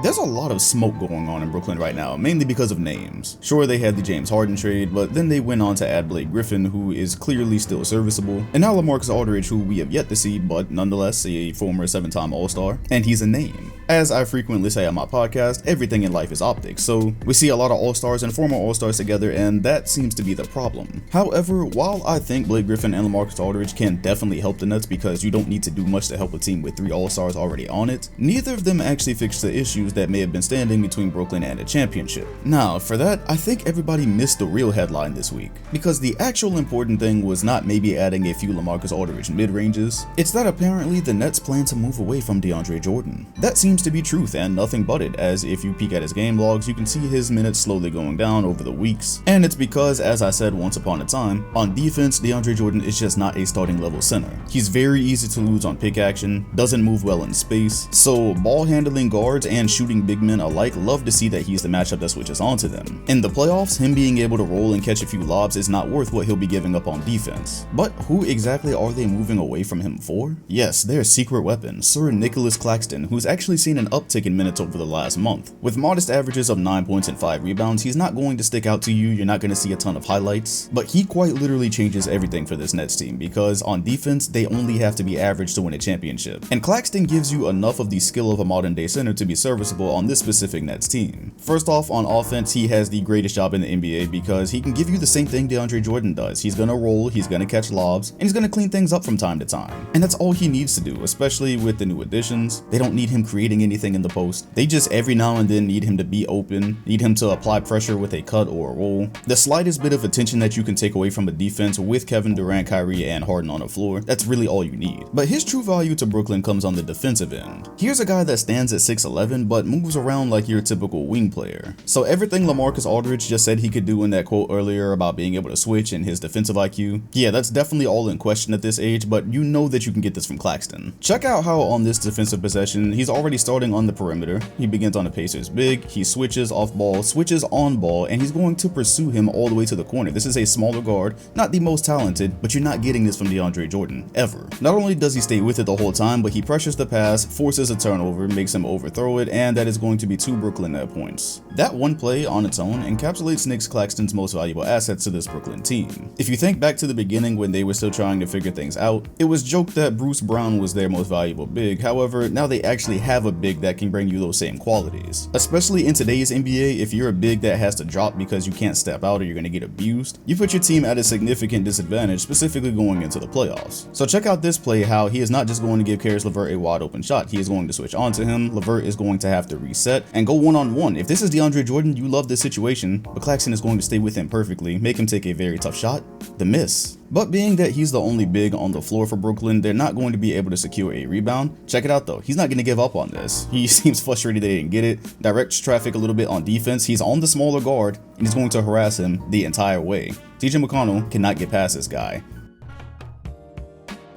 There's a lot of smoke going on in Brooklyn right now, mainly because of names. Sure, they had the James Harden trade, but then they went on to add Blake Griffin, who is clearly still serviceable, and now LaMarcus Aldridge, who we have yet to see, but nonetheless a former 7-time All-Star, and he's a name. As I frequently say on my podcast, everything in life is optics, so we see a lot of All-Stars and former All-Stars together, and that seems to be the problem. However, while I think Blake Griffin and LaMarcus Aldridge can definitely help the Nets because you don't need to do much to help a team with 3 All-Stars already on it, neither of them actually fixed the issues that may have been standing between Brooklyn and a championship. Now, for that, I think everybody missed the real headline this week, because the actual important thing was not maybe adding a few LaMarcus Aldridge mid-ranges, it's that apparently the Nets plan to move away from DeAndre Jordan. That seems to be truth and nothing but it, as if you peek at his game logs, you can see his minutes slowly going down over the weeks, and it's because, as I said once upon a time, on defense, DeAndre Jordan is just not a starting level center. He's very easy to lose on pick action, doesn't move well in space, so ball handling guards and shooting big men alike love to see that he's the matchup that switches onto them. In the playoffs, him being able to roll and catch a few lobs is not worth what he'll be giving up on defense. But who exactly are they moving away from him for? Yes, their secret weapon, Sir Nicholas Claxton, who's actually seen an uptick in minutes over the last month. With modest averages of 9 points and 5 rebounds, he's not going to stick out to you, you're not going to see a ton of highlights, but he quite literally changes everything for this Nets team, because on defense, they only have to be average to win a championship. And Claxton gives you enough of the skill of a modern day center to be serviceable on this specific Nets team. First off, on offense, he has the greatest job in the NBA because he can give you the same thing DeAndre Jordan does. He's gonna roll, he's gonna catch lobs, and he's gonna clean things up from time to time. And that's all he needs to do, especially with the new additions. They don't need him creating anything in the post. They just every now and then need him to be open, need him to apply pressure with a cut or a roll. The slightest bit of attention that you can take away from a defense with Kevin Durant, Kyrie, and Harden on the floor, that's really all you need. But his true value to Brooklyn comes on the defensive end. Here's a guy that stands at 6'11", but moves around like your typical wing player. So everything LaMarcus Aldridge just said he could do in that quote earlier about being able to switch and his defensive IQ, yeah, that's definitely all in question at this age, but you know that you can get this from Claxton. Check out how on this defensive possession, he's already starting on the perimeter. He begins on the Pacers big, he switches off ball, switches on ball, and he's going to pursue him all the way to the corner. This is a smaller guard, not the most talented, but you're not getting this from DeAndre Jordan, ever. Not only does he stay with it the whole time, but he pressures the pass, forces a turnover, makes him overthrow it, and that is going to be 2 Brooklyn net points. That one play on its own encapsulates Nick Claxton's most valuable assets to this Brooklyn team. If you think back to the beginning when they were still trying to figure things out, it was joked that Bruce Brown was their most valuable big. However, now they actually have a big that can bring you those same qualities. Especially in today's NBA, if you're a big that has to drop because you can't step out or you're going to get abused, you put your team at a significant disadvantage, specifically going into the playoffs. So check out this play, how he is not just going to give Caris LeVert a wide open shot, he is going to switch onto him, LeVert is going to have to reset and go one-on-one. If this is DeAndre Jordan, you love this situation, but Claxton is going to stay with him perfectly, make him take a very tough shot, the miss. But being that he's the only big on the floor for Brooklyn, they're not going to be able to secure a rebound. Check it out though, he's not going to give up on this. He seems frustrated they didn't get it, directs traffic a little bit on defense, he's on the smaller guard, and he's going to harass him the entire way. TJ McConnell cannot get past this guy.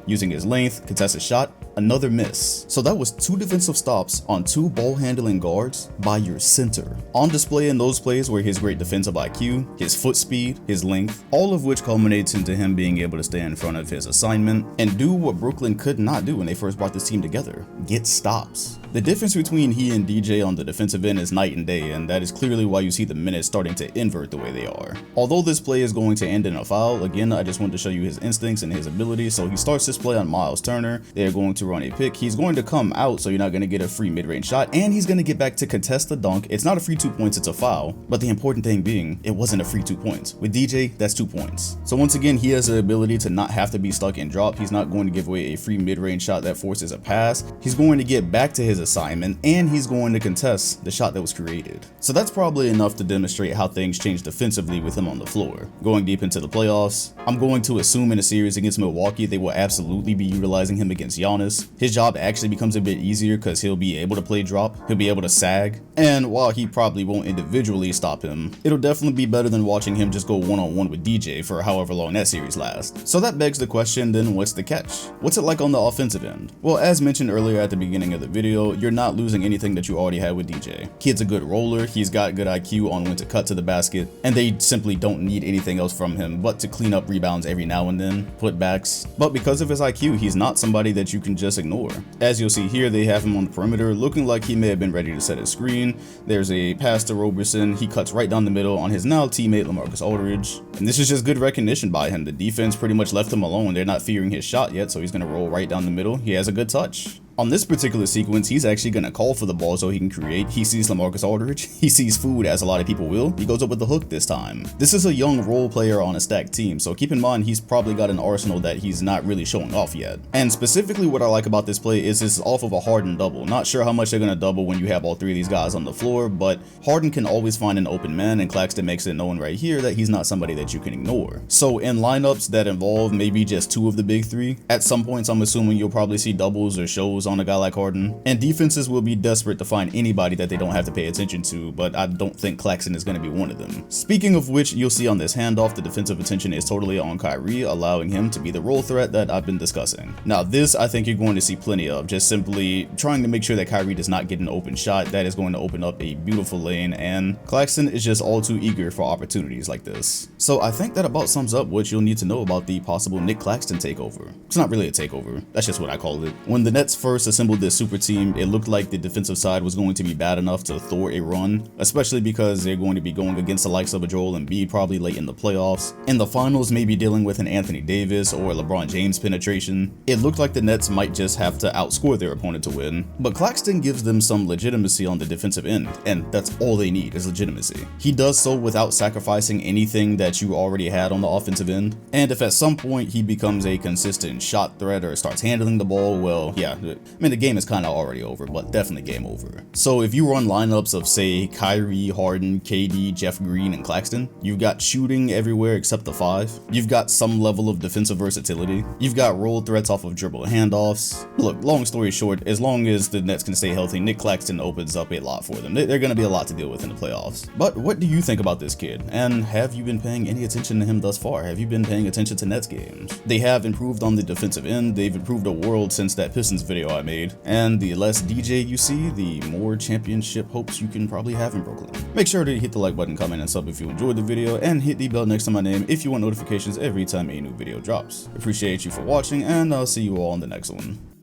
Using his length, contests a shot, another miss. So that was 2 defensive stops on 2 ball handling guards by your center. On display in those plays were his great defensive IQ, his foot speed, his length, all of which culminates into him being able to stay in front of his assignment and do what Brooklyn could not do when they first brought this team together, get stops. The difference between he and DJ on the defensive end is night and day, and that is clearly why you see the minutes starting to invert the way they are. Although this play is going to end in a foul, again, I just wanted to show you his instincts and his ability. So he starts this play on Miles Turner, they're going to run a pick, he's going to come out, so you're not going to get a free mid-range shot, and he's going to get back to contest the dunk. It's not a free 2 points, it's a foul, but the important thing being, it wasn't a free 2 points. With DJ, that's 2 points. So once again, he has the ability to not have to be stuck in drop. He's not going to give away a free mid-range shot that forces a pass. He's going to get back to his assignment, and he's going to contest the shot that was created. So that's probably enough to demonstrate how things change defensively with him on the floor. Going deep into the playoffs, I'm going to assume in a series against Milwaukee, they will absolutely be utilizing him against Giannis. His job actually becomes a bit easier because he'll be able to play drop, he'll be able to sag, and while he probably won't individually stop him, it'll definitely be better than watching him just go one-on-one with DJ for however long that series lasts. So that begs the question, then what's the catch? What's it like on the offensive end? Well, as mentioned earlier at the beginning of the video, you're not losing anything that you already had with DJ. Kid's a good roller, he's got good IQ on when to cut to the basket, and they simply don't need anything else from him but to clean up rebounds every now and then, putbacks. But because of his his IQ, he's not somebody that you can just ignore. As you'll see here, they have him on the perimeter, looking like he may have been ready to set his screen. There's a pass to Roberson. He cuts right down the middle on his now teammate LaMarcus Aldridge. And this is just good recognition by him. The defense pretty much left him alone. They're not fearing his shot yet, so he's going to roll right down the middle. He has a good touch. On this particular sequence, he's actually going to call for the ball so he can create. He sees LaMarcus Aldridge. He sees food, as a lot of people will. He goes up with the hook this time. This is a young role player on a stacked team, so keep in mind he's probably got an arsenal that he's not really showing off yet. And specifically what I like about this play is it's off of a Harden double. Not sure how much they're going to double when you have all three of these guys on the floor, but Harden can always find an open man, and Claxton makes it known right here that he's not somebody that you can ignore. So in lineups that involve maybe just two of the big three, at some points I'm assuming you'll probably see doubles or shows on a guy like Harden. And defenses will be desperate to find anybody that they don't have to pay attention to, but I don't think Claxton is going to be one of them. Speaking of which, you'll see on this handoff, the defensive attention is totally on Kyrie, allowing him to be the role threat that I've been discussing. Now this, I think you're going to see plenty of, just simply trying to make sure that Kyrie does not get an open shot. That is going to open up a beautiful lane, and Claxton is just all too eager for opportunities like this. So I think that about sums up what you'll need to know about the possible Nick Claxton takeover. It's not really a takeover, that's just what I call it. When the Nets first assembled this super team, it looked like the defensive side was going to be bad enough to thwart a run, especially because they're going to be going against the likes of a Joel Embiid probably late in the playoffs. In the finals, maybe dealing with an Anthony Davis or LeBron James penetration. It looked like the Nets might just have to outscore their opponent to win, but Claxton gives them some legitimacy on the defensive end, and that's all they need is legitimacy. He does so without sacrificing anything that you already had on the offensive end, and if at some point he becomes a consistent shot threat or starts handling the ball, well, yeah, I mean the game is kind of already over, but definitely game over. So if you run lineups of say Kyrie, Harden, KD, Jeff Green, and Claxton, you've got shooting everywhere except the five. You've got some level of defensive versatility. You've got roll threats off of dribble handoffs. Look, long story short, as long as the Nets can stay healthy, Nick Claxton opens up a lot for them. They're going to be a lot to deal with in the playoffs. But what do you think about this kid? And have you been paying any attention to him thus far? Have you been paying attention to Nets games? They have improved on the defensive end. They've improved a world since that Pistons video I made. And the less DJ you see, the more championship hopes you can probably have in Brooklyn. Make sure to hit the like button, comment, and sub if you enjoyed the video, and hit the bell next to my name if you want notifications every time a new video drops. Appreciate you for watching, and I'll see you all in the next one.